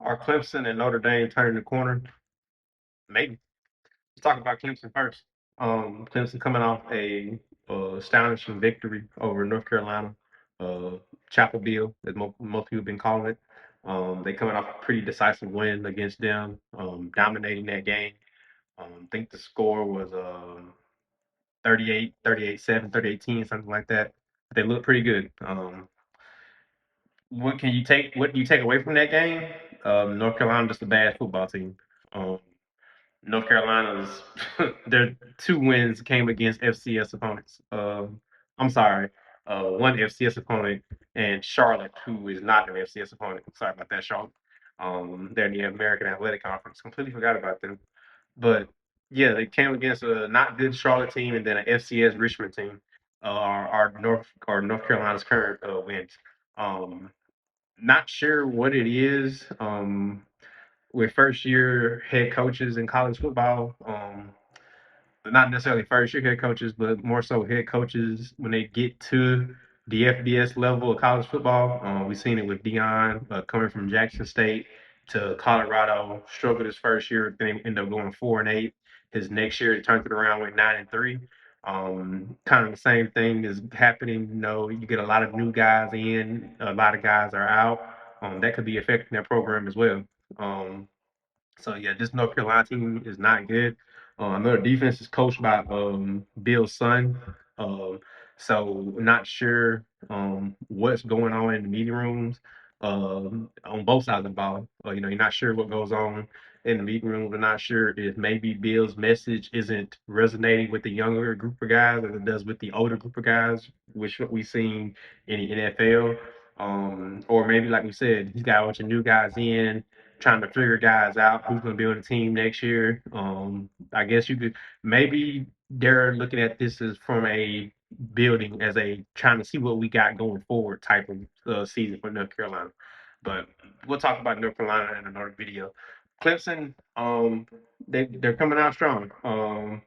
Are Clemson and Notre Dame turning the corner? Maybe. Let's talk about Clemson first. Clemson coming off a astonishing victory over North Carolina, uh, Chapel Bill, as most people have been calling it. They coming off a pretty decisive win against them, dominating that game. I think the score was 38, 38-7, 38-10, something like that. They look pretty good. What do you take away from that game? North Carolina just a bad football team. Um, North Carolina's their two wins came against FCS opponents. I'm sorry, one FCS opponent and Charlotte, who is not an FCS opponent. Sorry about that, Charlotte. They're in the American Athletic Conference. Completely forgot about them. But yeah, they came against a not good Charlotte team and then an FCS Richmond team. North Carolina's current wins. Um, Not sure what it is. With first year head coaches in college football, but not necessarily first year head coaches, but more so head coaches when they get to the FBS level of college football. We've seen it with Dion coming from Jackson State to Colorado, struggled his first year, then ended up going 4-8. His next year, he turned it around with 9-3. Kind of the same thing is happening. You get a lot of new guys in, a lot of guys are out. That could be affecting their program as well. Um, so yeah, this North Carolina team is not good. I know the defense is coached by Bill's son. Um, so not sure what's going on in the meeting rooms on both sides of the ball. You're not sure what goes on in the meeting room. We're not sure if maybe Bill's message isn't resonating with the younger group of guys as it does with the older group of guys, which what we've seen in the NFL. Or maybe like we said, he's got a bunch of new guys in trying to figure guys out who's going to be on the team next year. I guess you could maybe they're looking at this as from a building as a trying to see what we got going forward type of season for North Carolina. But we'll talk about North Carolina in another video. Clemson, they're coming out strong. One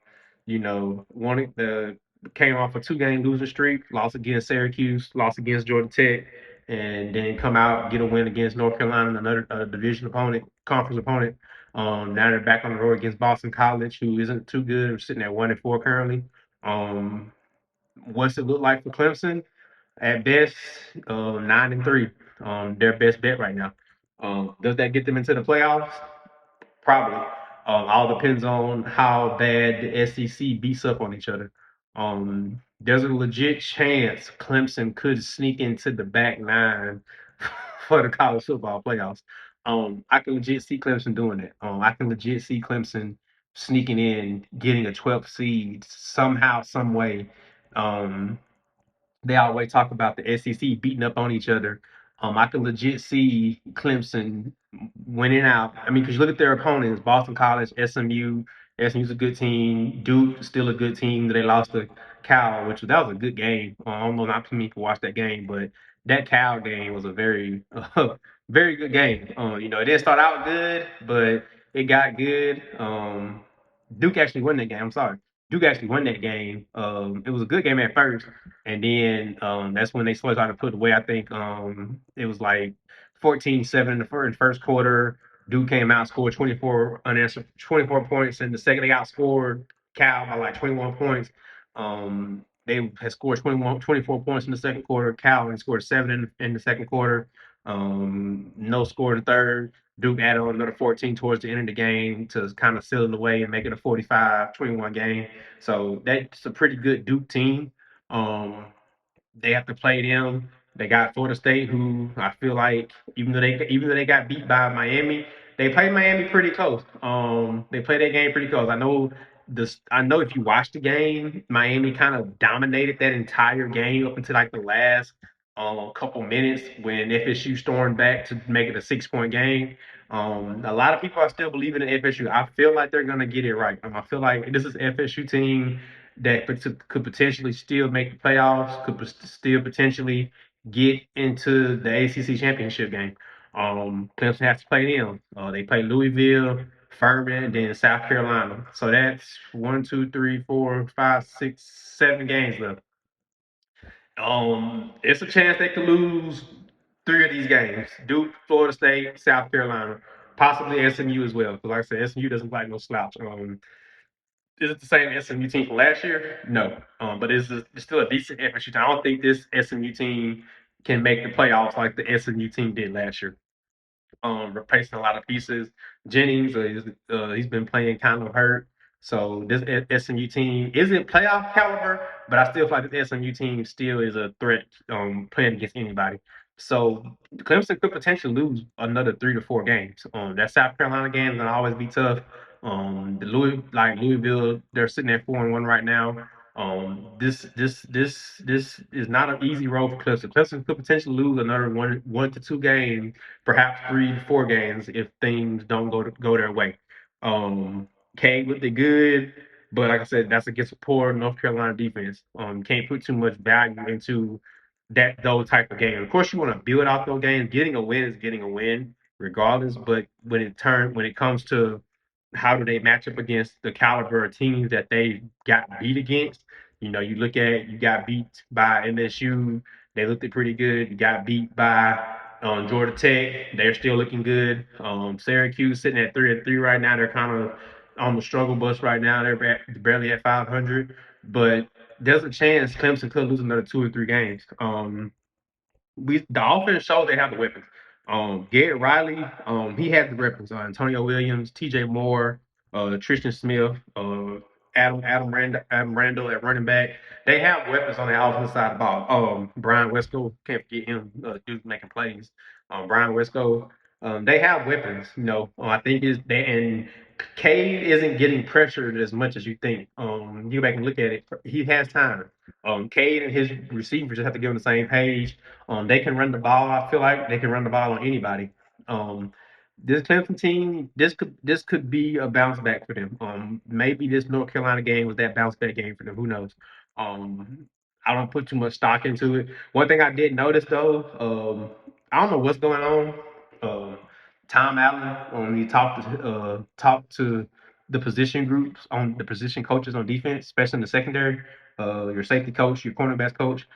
of the came off a 2-game losing streak, lost against Syracuse, lost against Georgia Tech, and then come out get a win against North Carolina, another division opponent, conference opponent. Now they're back on the road against Boston College, who isn't too good. They're sitting at 1-4 currently. Um, what's it look like for Clemson? At best, 9-3. Their best bet right now. Does that get them into the playoffs? Probably. All depends on how bad the SEC beats up on each other. There's a legit chance Clemson could sneak into the back nine for the college football playoffs. I can legit see Clemson doing it. I can legit see Clemson sneaking in, getting a 12th seed somehow, some way. Um, they always talk about the SEC beating up on each other. I can legit see Clemson winning out. I mean, because you look at their opponents: Boston College, SMU. SMU's a good team. Duke still a good team. They lost to Cal, which that was a good game. I don't know not too many people watched that game, but that Cal game was a very, very good game. It didn't start out good, but it got good. Duke actually won that game. I'm sorry. Duke actually won that game. It was a good game at first, and then that's when they started to put away. I think it was like 14-7 in the first quarter. Duke came out, scored 24 unanswered 24 points. In the second, they outscored Cal by like 21 points. They had scored 24 points in the second quarter. Cal had scored 7 in the second quarter. No score in the third. Duke added on another 14 towards the end of the game to kind of seal it away and make it a 45-21 game. So that's a pretty good Duke team. Um, they have to play them. They got Florida State, who I feel like even though they got beat by Miami, they played Miami pretty close. They played that game pretty close. I know if you watch the game, Miami kind of dominated that entire game up until like the last couple minutes when FSU stormed back to make it a 6-point game. A lot of people are still believing in FSU. I feel like they're gonna get it right. I feel like this is FSU team that could potentially still make the playoffs, could still potentially get into the ACC championship game. Clemson has to play them. They play Louisville, Furman, and then South Carolina. So that's 1, 2, 3, 4, 5, 6, 7 games left. It's a chance they could lose three of these games: Duke, Florida State, South Carolina, possibly SMU as well. Because like I said, SMU doesn't like no slouch. Is it the same SMU team from last year? No. But it's still a decent FSU team. I don't think this SMU team can make the playoffs like the SMU team did last year, replacing a lot of pieces. Jennings, he's been playing kind of hurt. So this SMU team isn't playoff caliber, but I still feel like this SMU team still is a threat playing against anybody. So Clemson could potentially lose another 3 to 4 games. That South Carolina game is gonna always be tough. Louisville, they're sitting at 4-1 right now. This is not an easy road for Clemson. Clemson could potentially lose another 1 to 2 games, perhaps 3 to 4 games if things don't go their way. Cade looked good, but like I said, that's against a poor North Carolina defense. Can't put too much value into those type of games. Of course, you want to build out those games. Getting a win is getting a win, regardless. But when it comes to how do they match up against the caliber of teams that they got beat against, you got beat by MSU. They looked pretty good. You got beat by Georgia Tech. They're still looking good. Syracuse sitting at 3-3 right now. They're kind of on the struggle bus right now. They're barely at 500, but there's a chance Clemson could lose another 2 or 3 games. The offense shows they have the weapons. Garrett Riley, he had the weapons. Antonio Williams, T.J. Moore, Tristan Smith, Adam Randall at running back. They have weapons on the offensive side of the ball. Brian Wesco, can't forget him. Dude's making plays. Brian Wesco. They have weapons. I think is they and Cade isn't getting pressured as much as you think. You go back and look at it. He has time. Cade and his receivers just have to get on the same page. They can run the ball. I feel like they can run the ball on anybody. Um, this Clemson team, this could be a bounce back for them. Maybe this North Carolina game was that bounce back game for them. Who knows? Um, I don't put too much stock into it. One thing I did notice though, I don't know what's going on. Um, Tom Allen, when he talked to the position groups on the position coaches on defense, especially in the secondary, your safety coach, your cornerbacks coach,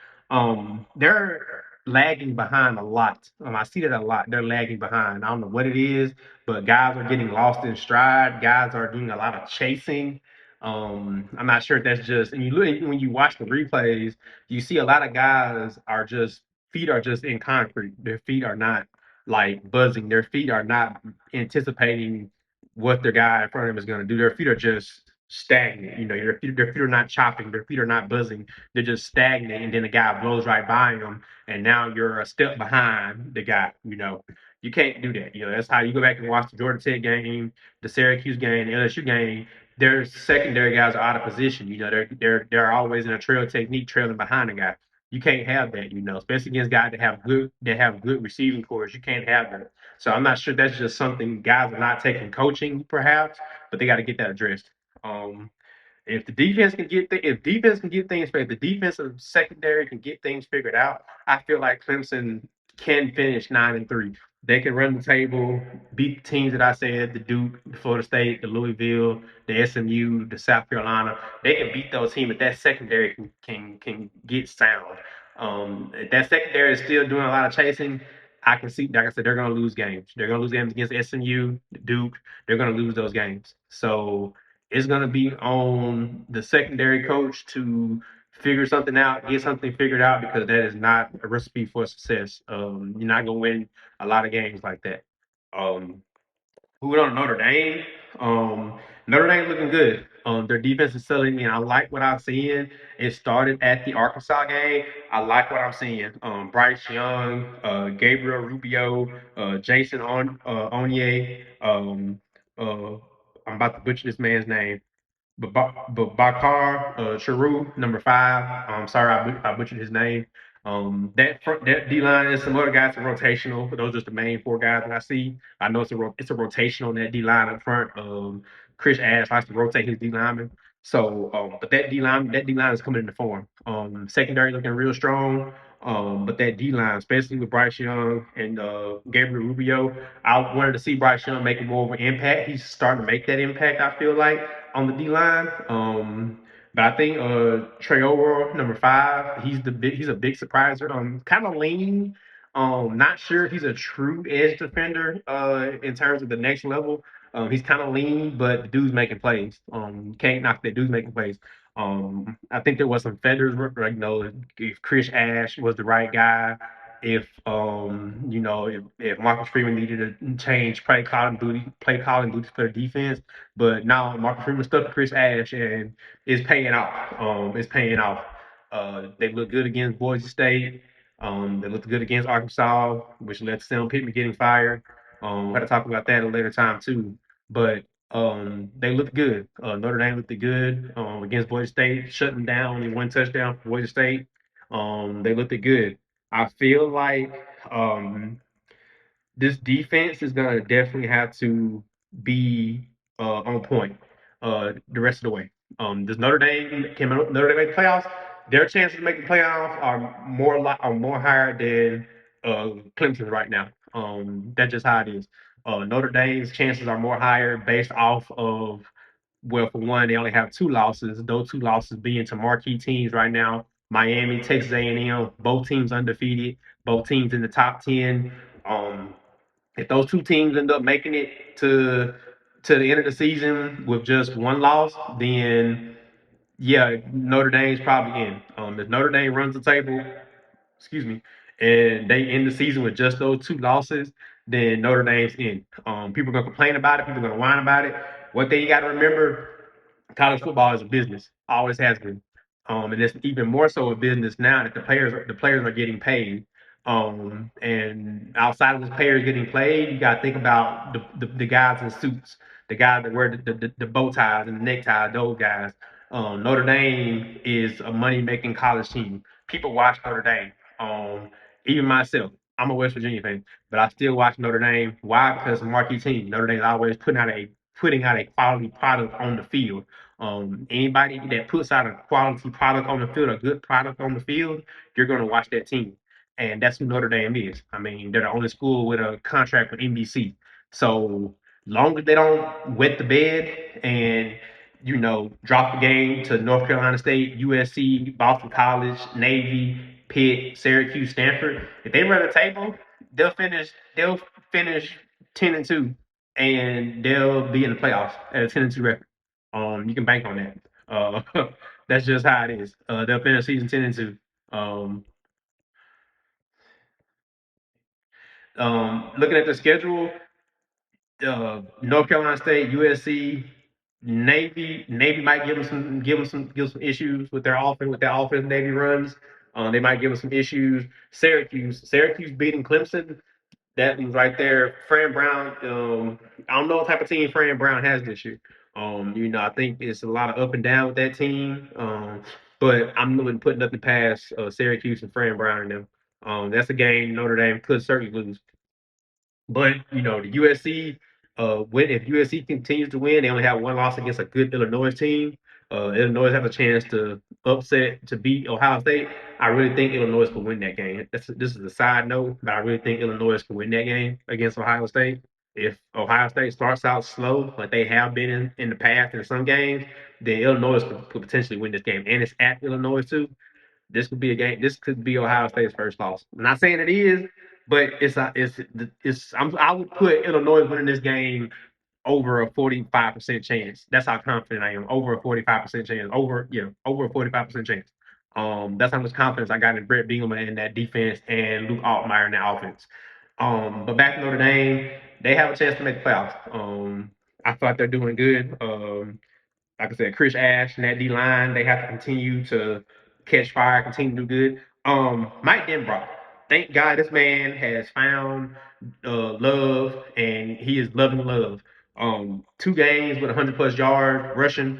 they're lagging behind a lot. I see that a lot. They're lagging behind. I don't know what it is, but guys are getting lost in stride. Guys are doing a lot of chasing. I'm not sure if that's just, and you look when you watch the replays, you see a lot of guys are just feet are just in concrete. Their feet are not like buzzing. Their feet are not anticipating what their guy in front of them is going to do. Their feet are just stagnant. Their feet are not chopping. Their feet are not buzzing. They're just stagnant, and then the guy blows right by them, and now you're a step behind the guy. You can't do that. That's how you go back and watch the Georgia Tech game, the Syracuse game, the LSU game. Their secondary guys are out of position. They're always in a trail technique, trailing behind the guy. You can't have that. Especially against guys that have good receiving cores. You can't have that. So I'm not sure that's just something guys are not taking coaching, perhaps, but they got to get that addressed. Um, if defense can get things figured, the defensive secondary can get things figured out. I feel like Clemson can finish 9-3. They can run the table, beat the teams that I said, the Duke, the Florida State, the Louisville, the SMU, the South Carolina. They can beat those teams if that secondary can get sound. If that secondary is still doing a lot of chasing, I can see, like I said, they're going to lose games. They're going to lose games against SMU, Duke. They're going to lose those games. So it's going to be on the secondary coach to figure something out, get something figured out, because that is not a recipe for success. You're not going to win a lot of games like that. Um, Moving on to Notre Dame. Notre Dame looking good. Their defense is selling, and I like what I'm seeing. It started at the Arkansas game. I like what I'm seeing. Bryce Young, Gabriel Rubio, Jason Onye. Uh, I'm about to butcher this man's name. Bakar Charu, number 5. I'm sorry, I butchered his name. That D line and some other guys are rotational, but those are just the main 4 guys that I see. I know it's a rotation on that D line up front. Chris Ash likes to rotate his D lineman. So, but that D line is coming into form. Secondary looking real strong. But that D line, especially with Bryce Young and Gabriel Rubio, I wanted to see Bryce Young make more of an impact. He's starting to make that impact, I feel like, on the D line. But I think Traore, number 5, he's a big surpriser. Kind of lean. Not sure if he's a true edge defender in terms of the next level. He's kind of lean, but the dude's making plays. Can't knock that dude's making plays. I think there was some feathers, like, if Chris Ash was the right guy, if Marcus Freeman needed to change play calling duty for the defense, but now Marcus Freeman stuck to Chris Ash and it's paying off. It's paying off. They look good against Boise State. They looked good against Arkansas, which led to Sam Pittman getting fired. We'll have to talk about that at a later time too. But they looked good. Notre Dame looked good against Boise State, shutting down only one touchdown for Boise State. They looked good. I feel like this defense is gonna definitely have to be on point the rest of the way. Does Notre Dame make the playoffs? Their chances of making the playoffs are more higher than Clemson right now. That's just how it is. Notre Dame's chances are more higher based off of, well, for one, they only have two losses. Those two losses being to marquee teams right now: Miami, Texas A&M. Both teams undefeated. Both teams in the top 10. Um, if those two teams end up making it to the end of the season with just one loss, then yeah, Notre Dame's probably in. If Notre Dame runs the table, excuse me, and they end the season with just those two losses, then Notre Dame's in. People are gonna complain about it. People are gonna whine about it. One thing you got to remember: college football is a business. Always has been. And it's even more so a business now that the players are getting paid. And outside of the players getting paid, you got to think about the guys in suits, the guys that wear the bow ties and the neckties, those guys. Notre Dame is a money making college team. People watch Notre Dame. Even myself, I'm a West Virginia fan, but I still watch Notre Dame. Why? Because it's a marquee team. Notre Dame's always putting out a quality product on the field. Anybody that puts out a quality product on the field, a good product on the field, you're going to watch that team. And that's who Notre Dame is. I mean, they're the only school with a contract with NBC. So long as they don't wet the bed and drop the game to North Carolina State, USC, Boston College, Navy, Pitt, Syracuse, Stanford, if they run the table, they'll finish. They'll finish 10-2, and they'll be in the playoffs at a 10-2 record. You can bank on that. That's just how it is. They'll finish season 10-2. Um, Looking at the schedule, North Carolina State, USC, Navy might give them some issues with their offense. Navy runs. They might give them some issues. Syracuse beating Clemson. That one's right there. Fran Brown. I don't know what type of team Fran Brown has this year. I think it's a lot of up and down with that team. But I'm not putting nothing past Syracuse and Fran Brown and them. That's a game Notre Dame could certainly lose. But the USC, if USC continues to win, they only have one loss against a good Illinois team. Illinois have a chance to beat Ohio State. I really think Illinois could win that game. This is a side note, but I really think Illinois could win that game against Ohio State. If Ohio State starts out slow, like they have been in the past in some games, then Illinois could potentially win this game. And it's at Illinois too. This could be a game. This could be Ohio State's first loss. I'm not saying it is, but I would put Illinois winning this game over a 45% chance. That's how confident I am. Over a 45% chance. Over a 45% chance. That's how much confidence I got in Brett Bielema in that defense and Luke Altmaier in that offense. But back to Notre Dame, they have a chance to make the playoffs. I thought they're doing good. Like I said, Chris Ash and that D line, they have to continue to catch fire, continue to do good. Mike Denbrock, thank God this man has found love and he is loving love. 2 games with 100 plus yards rushing.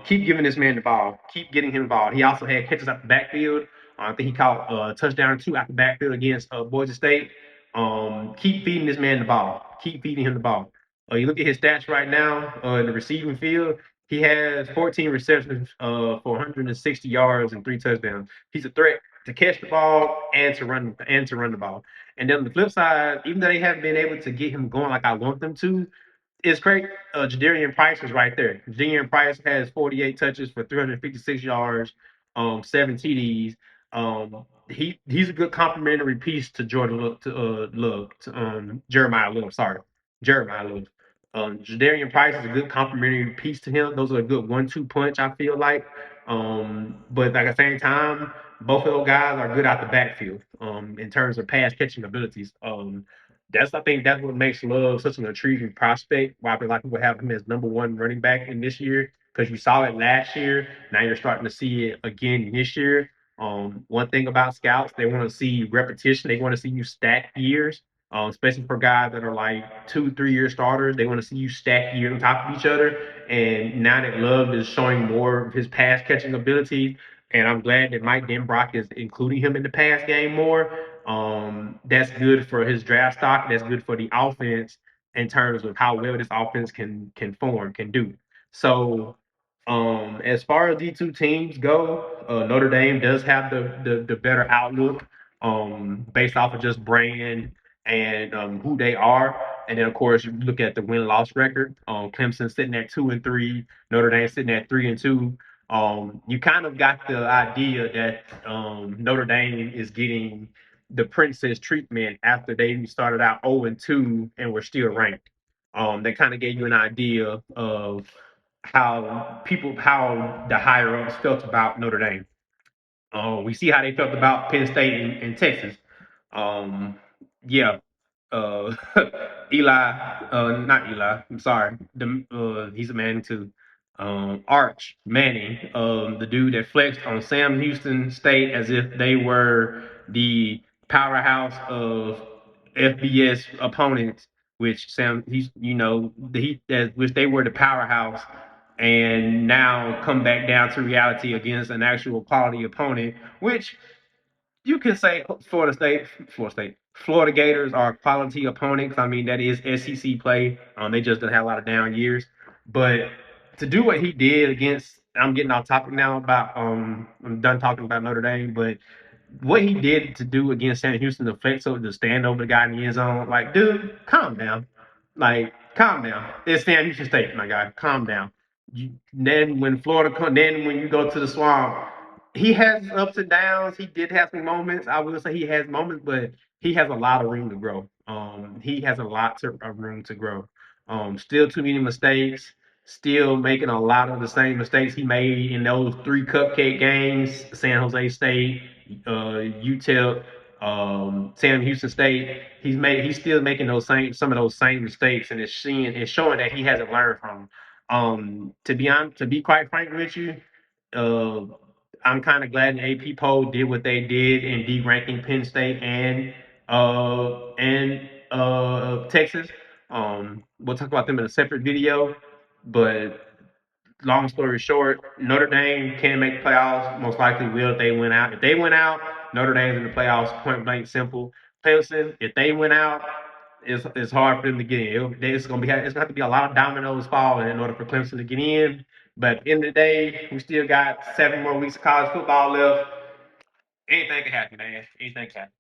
Keep giving this man the ball. Keep getting him involved. He also had catches out the backfield. I think he caught a touchdown or two out the backfield against Boise State. Keep feeding this man the ball. Keep feeding him the ball. You look at his stats right now in the receiving field. He has 14 receptions for 160 yards and 3 touchdowns. He's a threat to catch the ball and to run the ball. And then on the flip side, even though they haven't been able to get him going like I want them to, it's great. Jadarian Price is right there. Jadarian Price has 48 touches for 356 yards, 7 TDs. he's a good complementary piece to Jordan Love, to Jeremiah Love. Sorry, Jeremiah Love. Jadarian Price is a good complementary piece to him. Those are a good 1-2 punch. I feel like, but at the same time, both of those guys are good out the backfield. In terms of pass catching abilities. I think that's what makes Love such an intriguing prospect. Why a lot of people have him as number one running back in this year because you saw it last year. Now you're starting to see it again this year. One thing about scouts, they want to see repetition. They want to see you stack years, especially for guys that are like 2, 3 year starters. They want to see you stack years on top of each other. And now that Love is showing more of his pass catching abilities, and I'm glad that Mike Denbrock is including him in the pass game more. That's good for his draft stock. That's good for the offense in terms of how well this offense can do. So as far as these two teams go, Notre Dame does have the better outlook, based off of just brand and who they are. And then of course you look at the win loss record. Clemson sitting at 2-3, Notre Dame sitting at 3-2. You kind of got the idea that Notre Dame is getting the princess treatment after they started out 0-2 and were still ranked. That kind of gave you an idea of how the higher ups felt about Notre Dame. We see how they felt about Penn State and Texas. Um, yeah, uh, not Eli. I'm sorry. He's a man too. Arch Manning, the dude that flexed on Sam Houston State as if they were the powerhouse of FBS opponents, which he's which they were the powerhouse, and now come back down to reality against an actual quality opponent, which you can say Florida Gators are quality opponents. I mean, that is SEC play. They just have a lot of down years. But to do what he did against, I'm getting off topic now about, I'm done talking about Notre Dame, but what he did to do against Sam Houston, the flex over to stand over the guy in the end zone, like, dude, calm down. Like, calm down. It's Sam Houston State, my guy. Calm down. Then when you go to the swamp, he has ups and downs. He did have some moments. I will say he has moments, but he has a lot of room to grow. He has a lot of room to grow. Still too many mistakes. Still making a lot of the same mistakes he made in those three cupcake games: San Jose State, UTEP, Sam Houston State. He's still making some of those same mistakes, and it's showing that he hasn't learned from 'em. To be quite frank with you, uh, I'm kind of glad the AP poll did what they did in de-ranking Penn State and Texas. We'll talk about them in a separate video, but long story short, Notre Dame can make the playoffs. Most likely will if they win out. If they win out, Notre Dame's in the playoffs. Point blank, simple. Clemson, if they win out, it's hard for them to get in. It's gonna have to be a lot of dominoes falling in order for Clemson to get in. But at the end of the day, we still got 7 more weeks of college football left. Anything can happen, man. Anything can happen.